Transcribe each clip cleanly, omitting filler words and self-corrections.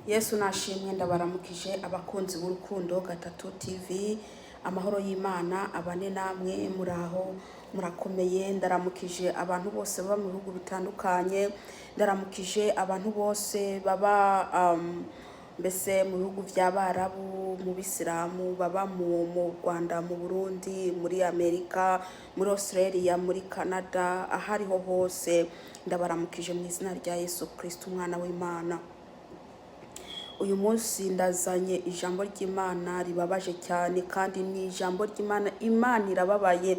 Yesu nashimwe ndabaramukije abakunzi b'urukundo gatatu TV, amahoro y'Imana abane namwe muraho murakomeye. Ndaramukije abantu bose baba mu bihugu bitandukanye, ndaramukije abantu bose baba mbese mu bihugu by'Abarabu, mu Bisilamu, baba mu Rwanda, mu Burundi, muri Amerika, muri Australia, muri Canada, ahariho hose ndabaramukije mu izina rya Yesu Kristo umwana w'Imana. Uyu munsi ndazanye ijambo ry'Imana ribabaje cyane, kandi ni ijambo ry'Imana. Imana irababaye,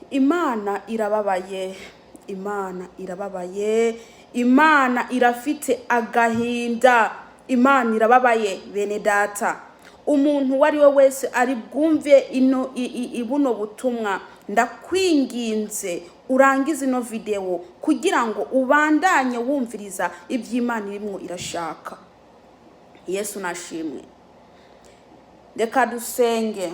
Imana irababaye, Imana irababaye, Imana irafite agahinda, Imana irababaye. Bene data, umuntu wari we wese ari bwumve buno butumwa, ndakwinginze urangize ino video kugira ngo ubandanye wumviriza iby'Imana irimo irashaka. Yesu nashimwe. Reka dusenge.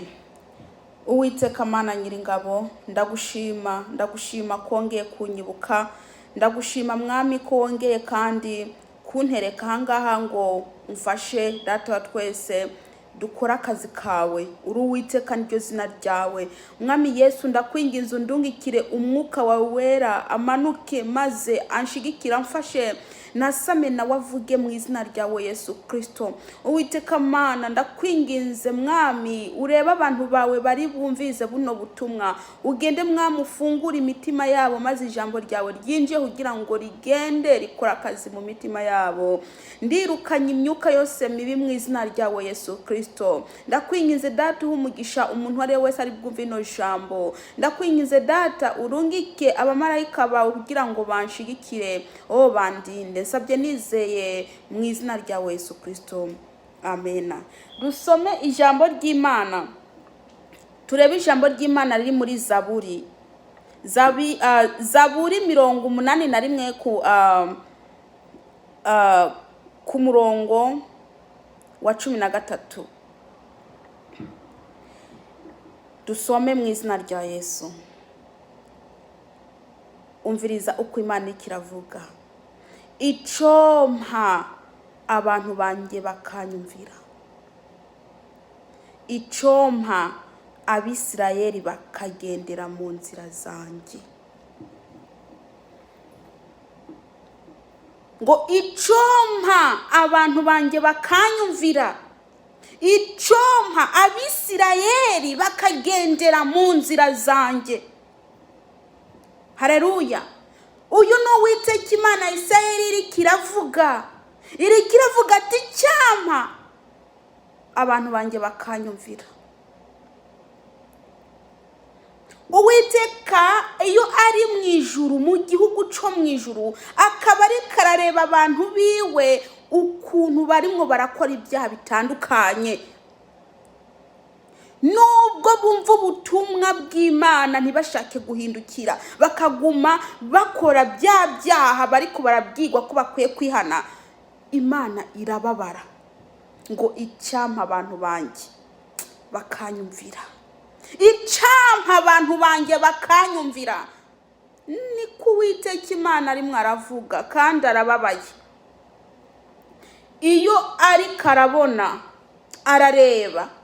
Uwiteka Mana Nyiringabo, ndagushima kongeye kunyibuka, ndagushima Mwami kongeye kandi kuntereka ahangaha ngo umfashe data wa twese dukora akazi kawe. Uri Uwiteka niryo zina ryawe. Mwami Yesu, ndakwinginze undungikire umwuka wawe wera amanuke maze anshigikira, amfashe nasame nawe avuge mu izina ryawe Yesu Kristo. Uwiteka Mana, ndakwinginze Mwami, ureba abantu bawe bari bumvize buno butumwa, ugende Mwami ufungure imitima yabo maze ijambo ryawe ryinjiye kugira ngo rigende rikora akazi mu mitima yabo. Ndirukanye imyuka yose mibi mu izina ryawe Yesu Kristo. Ndakwinginze data umugisha umuntu wari wese ari bwumve ino jambo. Ndakwinginze data urungike abamarayika bawe kugira ngo banshigikire, bandinde. Nsabye nizeye mu izina ryawe Yesu Kristo, amena. Dusome ijambo ry'Imana. Turebe ijambo ry'Imana riri muri Zaburi. Zaburi 81 ku murongo wa 13. Dusome mu izina rya Yesu. Umviriza uko Imana ikiravuga. Icompa abantu banjye bakanyumvira, icompa Abisirayeli bakagendera mu nzira zanjye. Ngo icompa abantu banjye bakanyumvira, icompa Abisirayeli bakagendera mu nzira zanjye. Haleluya. Uyu no Uwiteka Imana Isirayeli iri kiravuga ati cyampa abantu banjye bakanyumvira. Uwiteka iyo ari mu ijuru, mu gihugu cyo mu ijuru, akaba ari karareba abantu biwe ukuntu barimo barakora ibyaha bitandukanye. Nubwo bumva ubutumwa bw'Imana ntibashake guhindukira, bakaguma bakora bya byaha bariko barabwirwa ko bakwiye kwihana, Imana irababara. Ngo icyampa abantu banjye bakanyumvira, icyampa abantu banjye bakanyumvira. Niko Uwiteka Imana arimo aravuga, kandi arababaye. Iyo ari karabona arareba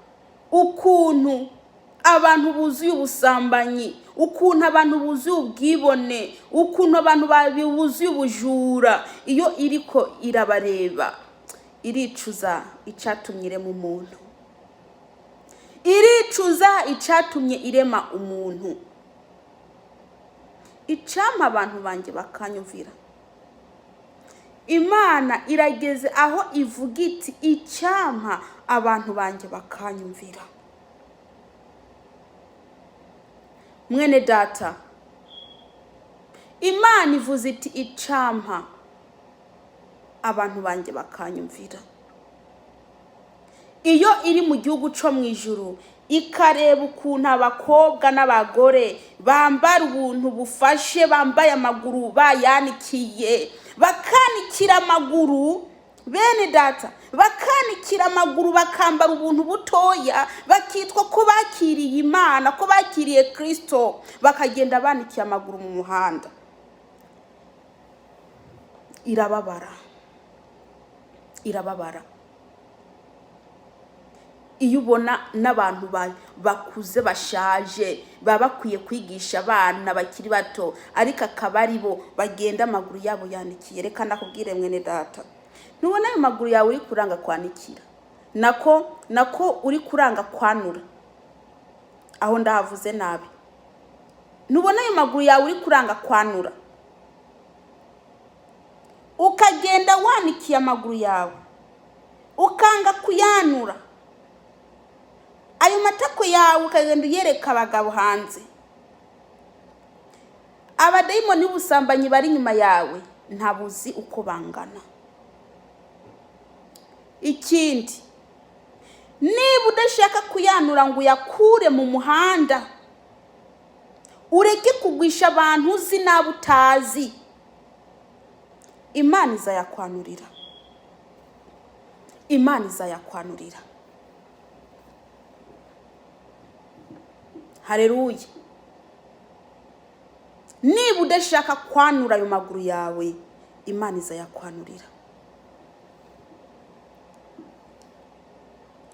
ukuntu abantu buzuye ubusambanyi, ukuntu abantu buzuye ubwibone, ukuntu abantu buzuye ubujura. Iyo iriko irabareba iricuza icatumye irema umuntu, iricuza icatumye irema umuntu. Icampa abantu banjye bakanyumvira. Imana irageze aho ivuga iti icampa abantu banjye bakanyumvira. Mwene data, Imana ivuze iti icampa abantu banjye bakanyumvira. Iyo iri mu gihugu cyo mu ijuru, ikareba ukuntu abakobwa n'abagore bambara ubuntu bufashe, bambaye amaguru bayanikiye, bakanikira amaguru. Bene data, bakanikira amaguru bakambara ubuntu butoya, bakitwa ko bakiriye Imana, ko bakiriye Kristo, bakagenda banikiye amaguru mu muhanda. Irababara. irababara. Iyo ubona n'abantu bakuze bashaje baba bakwiye kwigisha abana bakiri bato, ariko akaba ari bo bagenda amaguru yabo yanikiye. Reka ndakubwire mwene data, ntubona ayo maguru yawe uri kuranga kwanikira, nako uri kuranga kwanura. Aho ndahavuze nabi. Ntubona ayo maguru yawe uri kuranga kwanura, ukagenda wanikiye amaguru yawe ukanga kuyanura. Ayo matako yawe ukagenda uyereka abagabo hanze. Abadayimoni n'ubusambanyi bari nyuma yawe ntabuzi uko bangana. Ikindi, niba udashaka kuyanura ngo uyakure mu muhanda, ureke kugwisha abantu uzi nabo utazi, Imana izayakwanurira. Imana izayakwanurira. Haleluya. Niba udashaka kwanura ayo maguru yawe, Imana izayakwanurira.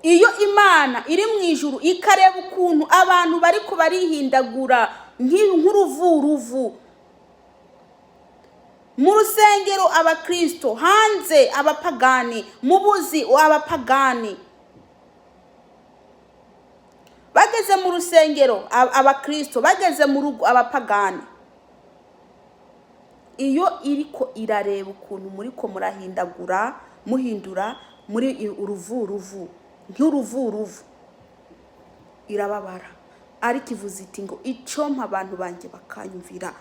Iyo Imana iri mu ijuru ikareba ukuntu abantu bari ko barihindagura nk'uruvuruvu, mu rusengero abakristo, hanze abapagani, mu buzi abapagani, bageze mu rusengero abakristo, bageze mu rugo abapagani. Iyo iriko irareba ukuntu muri ko murahindagura, muhindura muri uruvuruvu nk'uruvuruvu, irababara. Ariko ivuze iti ngo icompa abantu banje bakanyumvira,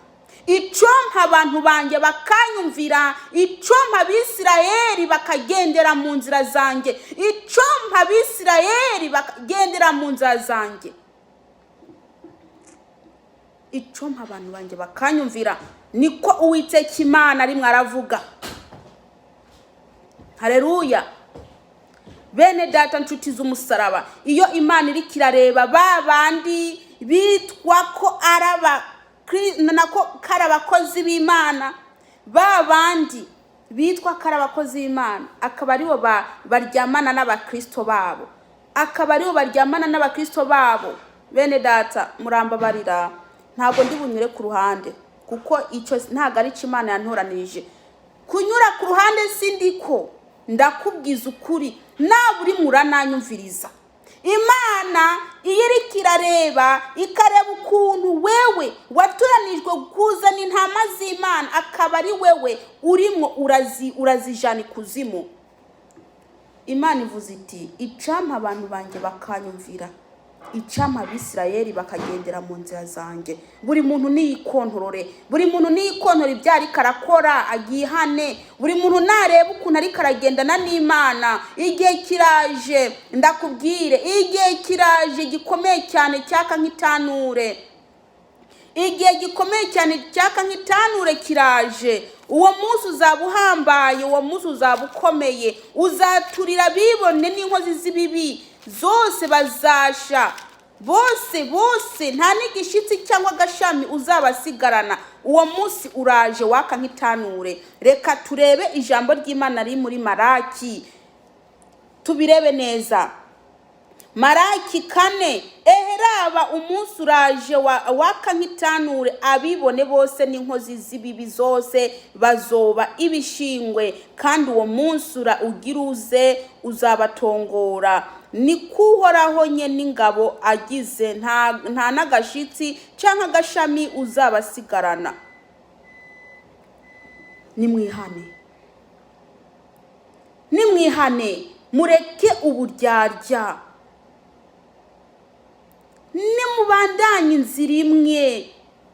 icompa abantu banje bakanyumvira, icompa Abisirayeli bakagendera mu nzira zanjye, icompa Abisirayeli bakagendera mu nzira zanjye, icompa abantu banje bakanyumvira. Niko Uwiteka Imana ari mwaravuga. Haleluya. Bene data nshuti z'umusaraba, iyo Imana iri kirareba babandi bitwa ko araba karabakozi b'Imana, babandi bitwa karabakozi b'Imana, akaba aribo baryamana n'abakristo babo, akaba aribo baryamana n'abakristo babo. Bene data murambabarira, ntabwo ndi bunyure ku ruhande, kuko icyo ntago ari Imana yantoranije. Kunyura ku ruhande sindiko, ndakubwiza ukuri, nawe uri murananyumviriza. Imana iyo iri kirareba ikareba ukuntu wewe watoranijwe kuzana intama z'Imana, akaba ari wewe urimo urazijana ikuzimu. Imana ivuze iti icampa abantu banje bakanyumvira, icampa Abisirayeli bakagendera mu nzira zanjye. Buri muntu niyikontorore, buri muntu niyikontorore ibyari karakora agihane, buri muntu nareba ukuntu ari karagendana n'Imana. Igihe kiraje, ndakubwire, igihe kiraje gikomeye cyane cyaka nk'itanure, igihe gikomeye cyane cyaka nk'itanure kiraje. Uwo munsi uzaba uhambaye, uwo munsi uzaba ukomeye, uzaturira bibone n'inkozi z'ibibi zose bazasha, bose nta n'igishitsi cyangwa agashami uzabasigarana. Uwo munsi uraje waka nk'itanure. Reka turebe ijambo ry'Imana riri muri Maraki, tubirebe neza. Maraki 4, eheraba umunsi uraje waka nk'itanure, abibone bose n'inkozi z'ibibi zose bazoba ibishingwe, kandi uwo munsi ugiruze uzabatongora. Ni kuhoraho nye n'ingabo agize, nta n'agashitsi cyangwa agashami uzabasigarana. Nimwihane, mureke uburyarya, nimubandanye inzira imwe,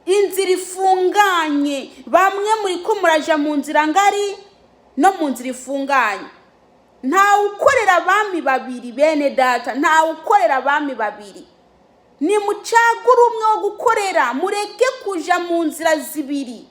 inzira ifunganye. Bamwe muri ko muraja mu nzira ngari no mu nzira ifunganye. Nta ukorera abami babiri bene data, nta ukorera abami babiri. Ni mucagura umwe wo gukorera, mureke kuja mu nzira zibiri.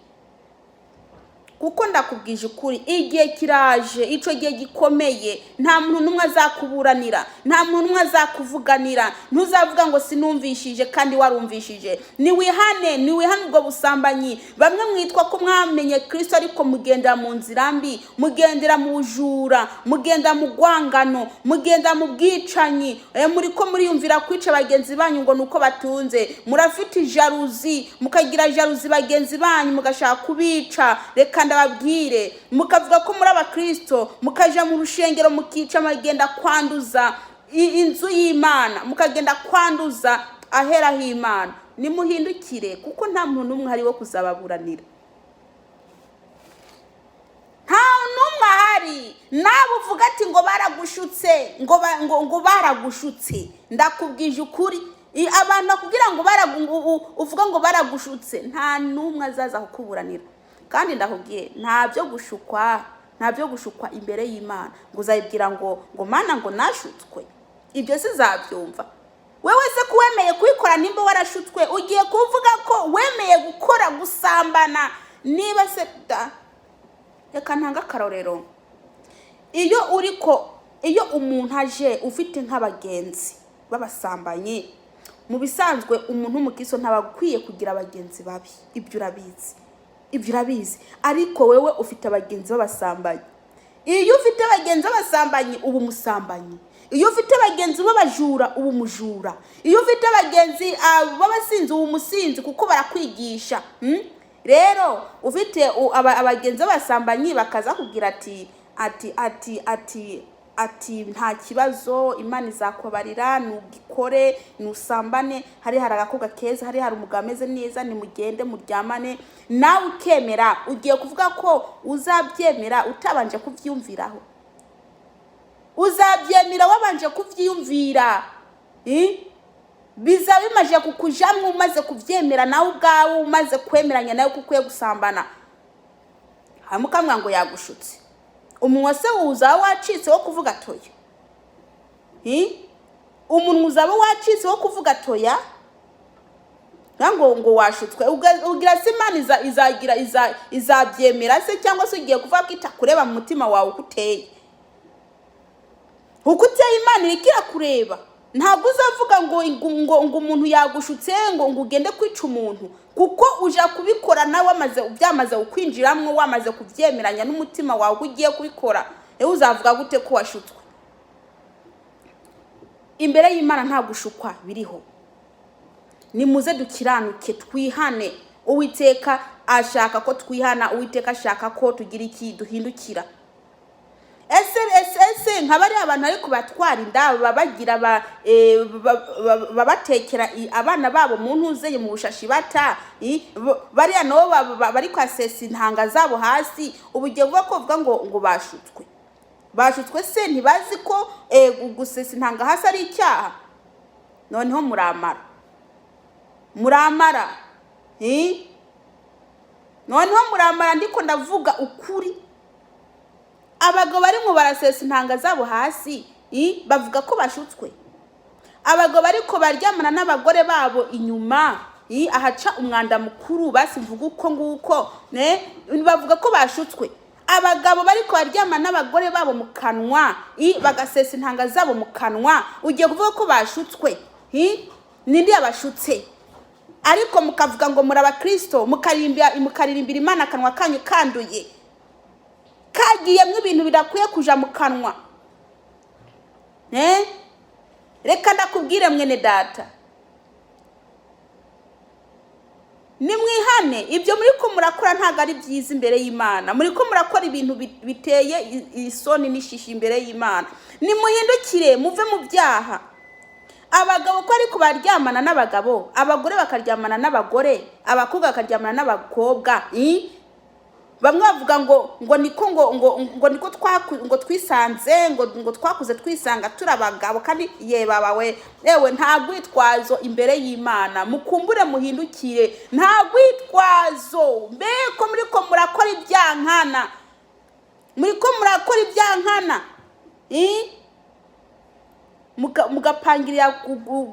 kuko ndakubwije ukuri igihe kiraje, ico gihe gikomeye, nta muntu numwe azakuburanira, nta muntu numwe azakuvuganira, ntuzavuga ngo sinumvishije kandi warumvishije. Niwihane ubwo busambanyi. Bamwe mwitwa ko mwamenye Kristo ariko mugendera mu nzira mbi, mugendera mu bujura, mugenda mu gwangano, mugenda mu bwicanyi, muriko muriyumvira kwica bagenzi banyu ngo nuko batunze, murafite jalousie, mukagira jalousie bagenzi banyu mugashaka kubica. Reka ndababwire, mukavuga ko muri abakristo, mukaja mu rushengero mukica, magenda kwanduza inzu y'Imana, mukagenda kwanduza ahera h'Imana. Nimuhindukire kuko nta muntu numwe hari wo kuzababuranira, nta numwe hari. Nabo uvuga ati ngo baragushutse, ngo baragushutse, ndakubwije ukuri, abantu kugira ngo uvuga ngo baragushutse, nta numwe azaza kukuburanira. Kandi ndakubwiye nta byo gushukwa imbere y'Imana ngo uzayibwira ngo Mana ngo nashutswe. Ibyo sizabyumva. Wewe se kuwemeye kwikora nimba warashutswe, ugiye kuvuga ko wemeye gukora gusambana. Niba se reka ntanga karorero, iyo umuntu aje ufite nk'abagenzi babasambanye, mu bisanzwe umuntu w'umukiso ntabakwiye kugira abagenzi babi. Ibyo urabizi, ariko wewe ufite abagenzi b'abasambanyi. Iyo ufite abagenzi b'abasambanyi ubu musambanyi, iyo ufite abagenzi b'abajura ubu mujura, iyo ufite abagenzi b'abasinzi ubu musinzi, kuko barakwigisha. Rero ufite abagenzi b'abasambanyi bakaza kugira ati nta kibazo, Imana izakubarira, nugikore, nusambane, hari agakobwa keza, hari umugabo ameze neza, nimugende muryamane, nawe ukemera. Ugiye kuvuga ko uzabyemera utabanje kuvyumviraho? Uzabyemera wabanje kuvyiyumvira? Biza bimaje kukujamwe umaze kuvyemera nawe ubwawe, umaze kwemeranya nawe kukwiye gusambana. Hamukamwa ngo yagushutse. Umunwa se uzaba wacitse wo kuvuga toya? Umunwa uzaba wacitse wo kuvuga toya? ngo washutswe, ugira se Imana izabyemera se, cyangwa se ugiye kuvuga ko itakureba mu mutima wawe ukuteye? Ukuteye Imana irikira kureba. Ntabwo uzavuga ngo umuntu yagushutse ngo ugende kwica umuntu, kuko uja kubikora nawe byamaze ukwinjiramwe, wamaze kuvyemeranya n'umutima wawe ugiye kubikora. Uzavuga gute ko washutswe? Imbere y'Imana nta gushukwa biriho. Nimuze dukiranuke, twihane. Uwiteka ashaka ko twihana, Uwiteka ashaka ko tugira iki, duhindukira. Ese nk'abari abantu ari kubatwara inda, babagira babatekera abana babo mu ntuzeye mu bushashi bata, bariya nabo bari kwasesa intanga zabo hasi, ubugiye kuvuga ngo bashutswe se ntibazi ko gusesa intanga hasi ari icyaha? Noneho muramara noneho muramara, ndiko ndavuga ukuri. Abagabo barimo barasesa intanga zabo hasi, bavuga ko bashutswe. Abagabo ariko baryamana n'abagore babo inyuma, ahaca umwanda mukuru, basivuga uko nguko, bavuga ko bashutswe. Abagabo bariko baryamana n'abagore babo mu kanwa, bagasesa intanga zabo mu kanwa, ugiye kuvuga ko bashutswe? Nindi yabashutse? Ariko mukavuga ngo muri abakristo, mukaririmbira Imana akanwa kanyu kanduye, kagiyemwe ibintu bidakwiye kuja mu kanwa. Reka ndakubwire mwene data, nimwihane. Ibyo muri ko murakora ntago ari byiza imbere y'Imana. Muri ko murakora ibintu biteye isoni n'ishishi imbere y'Imana. Nimuhindukire muve mu byaha. Abagabo ko ari kubaryamana n'abagabo, abagore bakaryamana n'abagore, abakobwa bakaryamana n'abakobwa, bamwe bavuga ngo niko twisanze, ngo twakuze twisanga turabagabo, kandi yewe nta gwitwazo imbere y'Imana. Mukumbure muhindukire, nta gwitwazo. Mbeko muriko murakora ibyankana, mugapangirira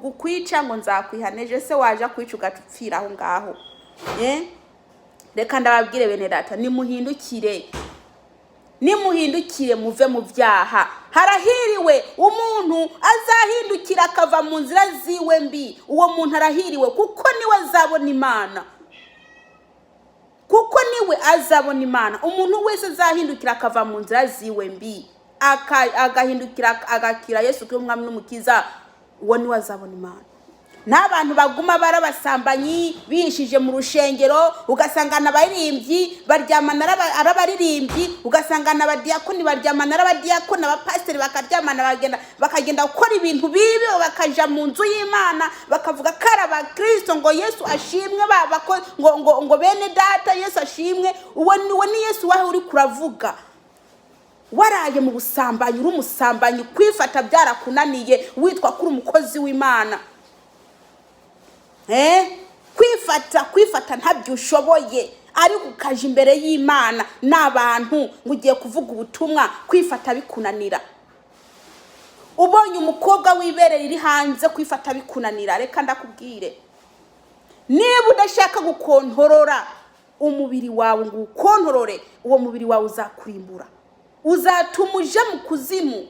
kukwica ngo nzakwihaneje. Se waje kwica ugapfira aho ngaho? reka ndababwire bene data, nimuhindukire muve mu byaha. Harahiriwe umuntu azahindukira akava mu nzira ziwe mbi. Uwo muntu arahiriwe kuko niwe azabona Imana. Umuntu wese azahindukira akava mu nzira ziwe mbi agahindukira agakira Yesu Kristo umwami n'umukiza, uwo niwe azabona Imana. N'abantu baguma barabasambanyi bishije mu rushengero, ugasanga n'abaririmbyi baryamana arabaririmbyi, ugasanga n'abadiyakoni baryamana arabadiyakoni, abapasiteri bakaryamana bakagenda gukora ibintu bibi, bakaja mu nzu y'Imana bakavuga ko ari abakristo, ngo Yesu ashimwe, ngo bene data Yesu ashimwe. Uwo ni Yesu wawe uri kuravuga. Waraye mu busambanyi, uri umusambanyi, kwifata byarakunaniye, witwa kuri umukozi w'Imana. Kwifata ntabyo ushoboye, ari gukaje imbere y'Imana n'abantu ngo ugiye kuvuga ubutumwa, kwifata bikunanira. Ubonye umukobwa w'ibere riri hanze kwifata bikunanira, reka ndakubwire, niba udashaka gukontorora umubiri wawe ngo ukontorore, uwo mubiri wawe uzakurimbura, uzatuma uje mu kuzimu.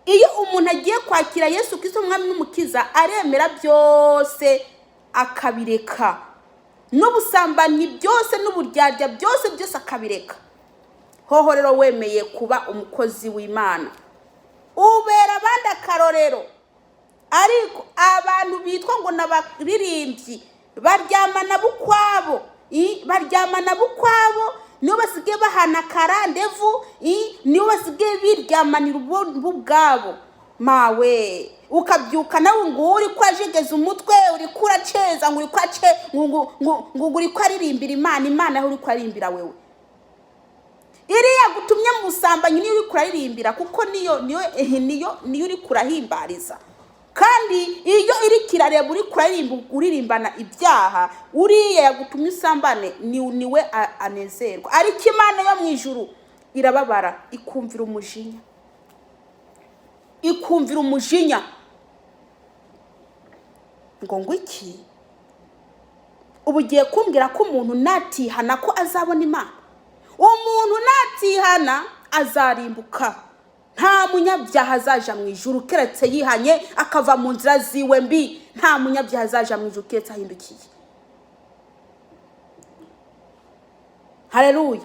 Iyo umuntu agiye kwakira Yesu Kristo umwami n'umukiza, aremera byose akabireka, n'ubusambanyi byose n'uburyarya byose akabireka. Hoho rero wemeye kuba umukozi w'Imana, ubera abandi akarorero. Ariko abantu bitwa ngo n'abaririmbyi baryamana bukwabo, niyo basigaye bahana karandevu, niyo basigaye biryamanira ubwabo. Mawe ukabyuka nawe ngo uri kwajegeza umutwe, uri kuraceza, ngo uri kwaririmbira Imana aho uri kwaririmbira wewe. Iriya gutumye mu busambanyi niyo uri kuraririmbira, kuko niyo uri kurahimbariza. Kandi iyo iri kirareba uri kuririmbana ibyaha, uriya yagutumye usambane niwe anezerwa. Ariko Imana yo mu ijuru irababara, ikumvira umujinya. Ngo iki? Ubu ugiye kumbwira ko umuntu natihana ko azabona Imana? Umuntu natihana azarimbuka. Nta munyabyaha azaja mu ijuru keretse yihanye akava mu nzira ziwe mbi. Nta munyabyaha azaja mu ijuru keretse ahindukiye. Haleluya.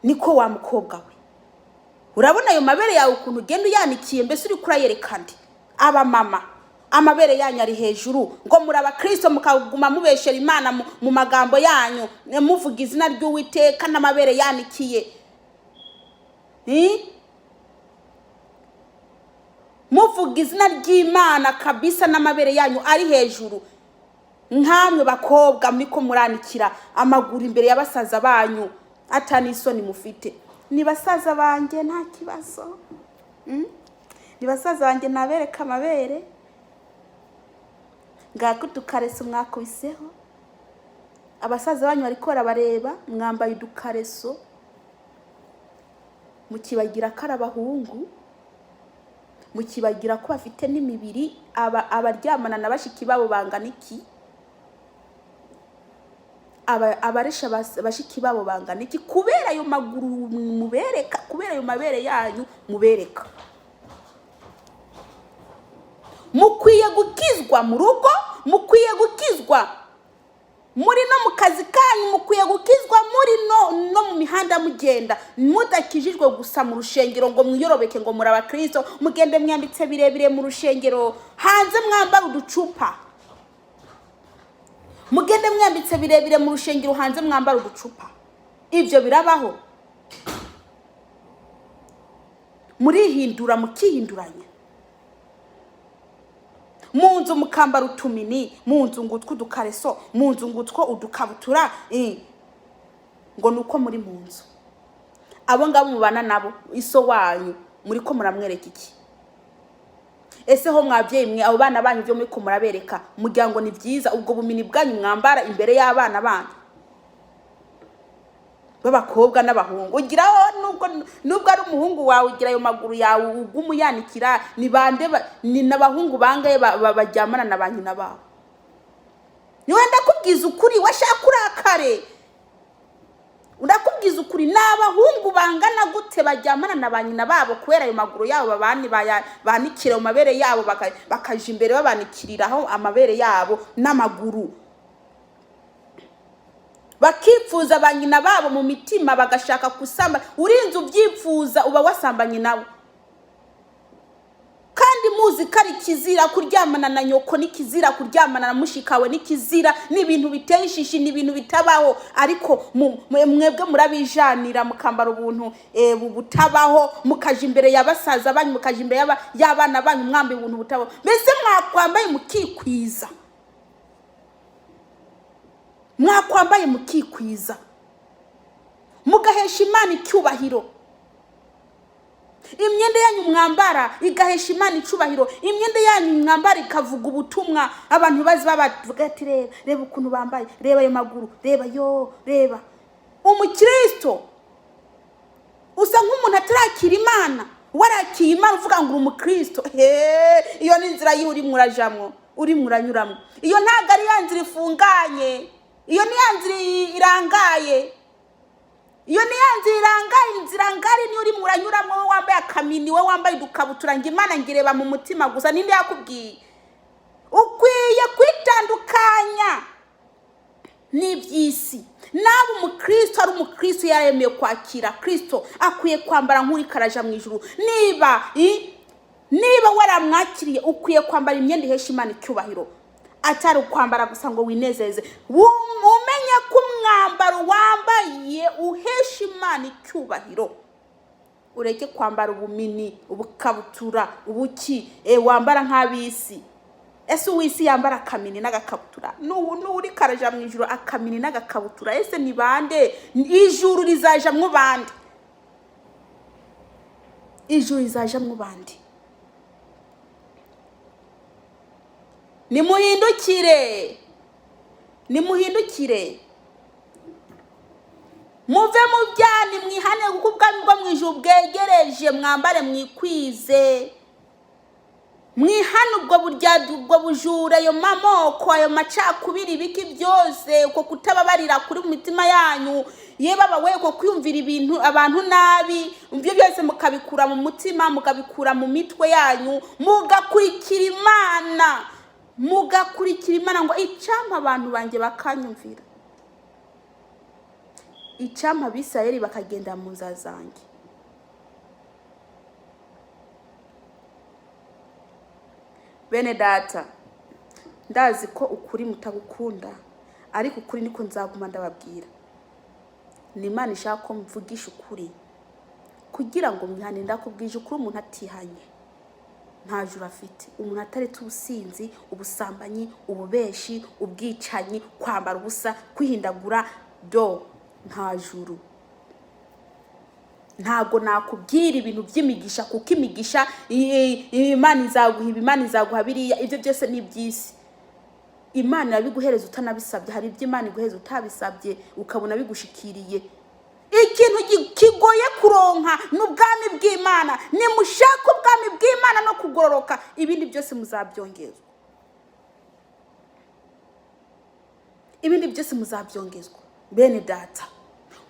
Niko wa mukobwa we, urabona ayo mabere yawe ukuntu ugenda uyanikiye, mbese uri kurayerekana aba mama, amabere yanyu ari hejuru, ngo muri abakristo mukaguma mubeshera Imana mu magambo yanyu, muvuga izina ry'Uwiteka n'amabere yanikiye. Muvuga izina ry'Imana kabisa n'amabere yanyu ari hejuru. Nkamwe bakobwa muriko muranikira amaguru imbere y'abasaza banyu, atani isoni mufite. Ni basaza banjye nta kibazo, ni basaza banjye nabereka amabere, ngako dukareso mwakubiseho. Abasaza banyu bariko barabareba, mwambaye udukareso, mukibagira karabahungu, mukibagira ko bafite n'imibiri. Abaryamana na bashiki babo bangana iki? Abaresha bashiki babo bangana iki? Kubera ayo maguru mubereka, kubera ayo mabere yanyu mubereka. Mukwiye gukizwa mu rugo, mukwiye gukizwa muri no mu kazi kanyu, mukwiye gukizwa muri no mu mihanda mugenda. Mudakijijwe gusa mu rushengero ngo mwiyorobeke ngo muri abakristo, mugende mwambitse birebire mu rushengero, hanze mwambara uducupa. Mugende mwambitse birebire mu rushengero, hanze mwambara uducupa. Ibyo birabaho? Murihindura mukihinduranya. Munzu mukambara utumini, munzu ngutwo udukareso, munzu ngutwo udukabutura, ngo nuko muri munzu. Abo ngabo mubana nabo, iso wanyu muriko muramwereka iki? Ese ho mwabyeyi mwe abo bana banyu byo muriko murabereka, mugira ngo ni byiza ubwo bumini bwanyu mwambara imbere y'abana banyu b'abakobwa n'abahungu? Ugiraho nubwo ari umuhungu wawe, ugira ayo maguru yawe ugumuyanikira. Ni bande ni n'abahungu bangaye baryamana na ba nyina babo? niwe ndakubwiza ukuri washaka urakare. Ndakubwiza ukuri n'abahungu bangana gute bajyamana na banyina babo kubera ayo maguru yabo babani banikira mu mabere yabo bakaje imbere babanikiriraho amabere yabo n'amaguru, bakifuza banyina babo mu mitima bagashaka kusamba. Urinze ubyifuza uba wasambanye nawe. Kandi muzi kari kizira kuryamana na nyoko, ni kizira kuryamana na mushikawe, ni kizira, ni ibintu biteye ishishi, ni ibintu bitabaho. Ariko mwebwe murabijanira mukambara ubuntu butabaho, mukaje imbere y'abasaza banyu, mukaje imbere y'abana banyu mwambaye ubuntu butabaho. Mbese mwakwambaye mukikwiza, mwakwambaye mukikwiza mugahesha Imana icyubahiro. Imyenda yanyu mwambara igahesha Imana icubahiro, imyenda yanyu mwambara ikavuga ubutumwa. Abantu bazi bavuga ati reba ukuntu bambaye, reba ayo maguru, reba. Umukristo usa nk'umuntu atarakira Imana, warakiye Imana uvuga ngo umukristo. Iyo ni inzira y'uri murajamwo, uri muranyuramo. Iyo ntago ari yanzira ifunganye, iyo ni yanzira irangaye. Iyo ni yanzira irangaye, inzira ngari ni uri muranyuramo. Wowe wambaye akamini, wowe wambaye dukabutura, ngo Imana ngireba mu mutima gusa. Ninde yakubwiye? Ukwiye kwitandukanya n'ibyisi. Nabo umukristo ari umukristo yaremeye kwakira Kristo, akwiye kwambara nk'uri karaja mu ijuru. Niba waramwakiriye ukwiye kwambara imyenda ihesha Imana icyubahiro, atari ukwambara gusa ngo winezeze. Umenye ko umwambaro wambaye uhesha Imana icyubahiro. Ureke kwambara ubumini, ubukabutura, ubuki wambara nk'abisi. Ese uwisi yambara akamini n'agakabutura? N'uri karaja mu ijuru akamini n'agakabutura, ese ni bande? Ijuru rizaja mu bande, ijuru rizaja mu bande. Nimuhindukire muve mu byani, mwihane kuko ubwami bwo mu ijuru bwegereje. Mwambare mwikwize, mwihane ubwo bujura, ayo mamoko, ayo macakubiri, ibiki byose, uko kutababarira kuri mu mitima yanyu. Yeba we ko kwiyumvira ibintu abantu nabi, ibyo byose mukabikura mu mutima, mukabikura mu mitwe yanyu, mugakurikira Imana ngo icampa abantu banjye bakanyumvira, icampa Abisirayeli bakagenda mu nzira zanjye. Bene data, ndazi ko ukuri mutagukunda, ariko ukuri niko nzaguma ndababwira. Ni Imana ishaka ko mvugisha ukuri kugira ngo mwihane. Ndakubwije ukuri, umuntu atihanye nta juru afite. Umuntu ataretse ubusinzi, ubusambanyi, ububeshi, ubwicanyi, kwambara ubusa, kwihindagura, nta juru. Ntago nakubwira ibintu by'imigisha, kuko imigisha Imana izaguha, Imana izaguha biriya, ibyo byose ni iby'isi. Imana yabiguhereza utanabisabye. Hari ibyo Imana iguhereza utabisabye ukabona bigushikiriye. Ikintu kigoye kuronka n'ubwami bw'Imana. Nimushaka ubwami bw'Imana no kugororoka, ibindi byose muzabyongezwa. Ibindi byose muzabyongezwa. Bene data,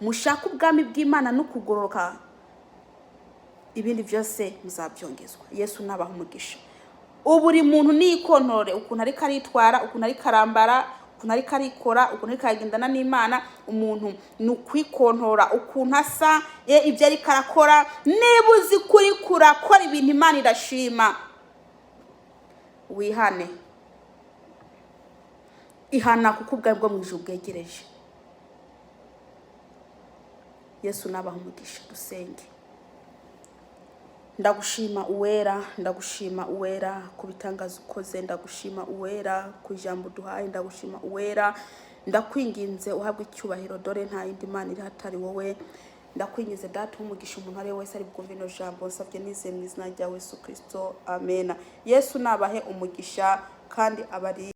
mushaka ubwami bw'Imana no kugororoka, ibindi byose muzabyongezwa. Yesu nabaha umugisha. Buri muntu nikontore ukuntu ari karitwara, ukuntu ari karambara, ukuntu ari karikora, ukuntu ari kagendana n'Imana. Umuntu nukwikontora ukuntu asa, ibyo ari karakora. Niba uzi kuri kurakora ibintu Imana irashima, wihane. Ihana kuko ubwami bwo mu ijuru bwegereje. Yesu nabaha umugisha. Dusenge. Ndagushima uwera, ndagushima uwera ku bitangaza ukoze, ndagushima uwera ku ijambo duhaye, ndagushima uwera. Ndakwinginze uhabwe icyubahiro, dore nta yindi Mana iri hatari wowe. Ndakwinginze data umugisha umuntu ari wese ari bwumve no jambo, nsabye nizeye mu izina rya Yesu Kristo, amen. Yesu nabahe umugisha kandi abari